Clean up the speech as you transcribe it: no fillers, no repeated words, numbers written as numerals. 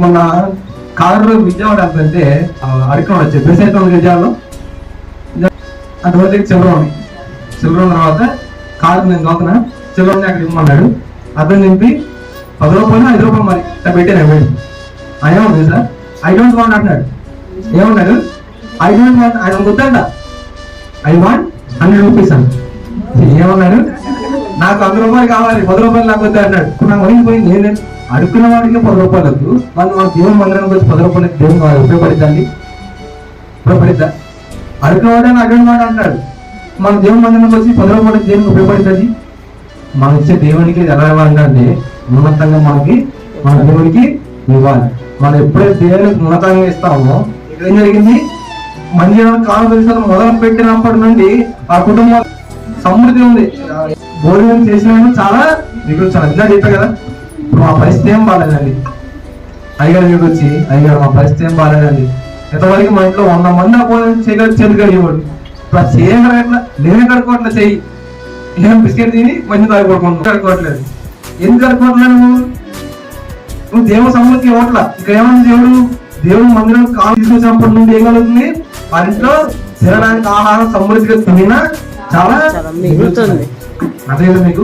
మొన్న కారులో విజయవాడ అంటే అడుగుతున్నాడు వచ్చి బెసైతే విజయవాడలో అంతవరకు చిల్లర తర్వాత కారు నేను చదువుతున్నా చిల్లర అక్కడ ఇవ్వమన్నాడు. అతను నింపి 10 రూపాయలు 5 రూపాయలు మరి పెట్టాను వెళ్ళి ఏమవుతుంది సార్ ఐ డోంట్ వాంట్ అంటున్నాడు. ఏమన్నాడు ఐ డోంట్ వాంట్ ఆయన వద్దంట ఐ వాంట్ 100 రూపీస్ అని. ఏమన్నాడు నాకు 100 రూపాయలు కావాలి 10 రూపాయలు నాకు వద్దు అన్నాడు. నాకు వణికిపోయింది. నేను అడుక్కున్న వాడికి 10 రూపాయలు వద్దు మన దేవుని మందిరానికి వచ్చి 10 రూపాయలు దేవుని ఉపయోగపడిద్దండి ఉపయోగపడిద్దా? అడుక్కున్నవాడే నాకు మాట అంటాడు. మన దేవుని మందిరానికి వచ్చి 10 రూపాయలు దేవునికి ఉపయోగపడుతుంది. మనం ఇచ్చే దేవునికి ఎలా ఇవ్వాలంటే ఉన్నతంగా మనకి మన దేవునికి ఇవ్వాలి. మనం ఎప్పుడైతే దేవునికి ఉన్నతంగా ఇస్తామో ఏం జరిగింది మందిరం కాలం మొదలు పెట్టినప్పటి నుండి ఆ కుటుంబం సమృద్ధి ఉంది. భోజనం చేసిన చాలా మిగుల్చాలి. ఇలా చెప్పా కదా ఇప్పుడు మా పరిస్థితి ఏం బాగాలేదండి. అయ్యగారు మీకు వచ్చి అయ్యగారు మా పరిస్థితి ఏం బాగాలేదండి. ఎంతవరకు మా ఇంట్లో 100 మంది ఆ భోజనం చేతులు కడిగేవాడు. ఇప్పుడు ఆ చేయగల నేను కడుకోవట్లే చెయ్యి ఏం బిస్కెట్ తిని మంచి తాగిపోకుండా కడుకోవట్లేదు. ఎందుకు కడుకోవట్లేదు? నువ్వు దేవుడు సమృద్ధి ఇవ్వట్లా. ఇక్కడ ఏమన్నా దేవుడు మందిరం కాలం తీసుకొచ్చినప్పటి నుండి ఏం కలుగుతుంది ఆ ఇంట్లో తినడానికి ఆహారం సమృద్ధిగా తినినా చాలా అదే మీకు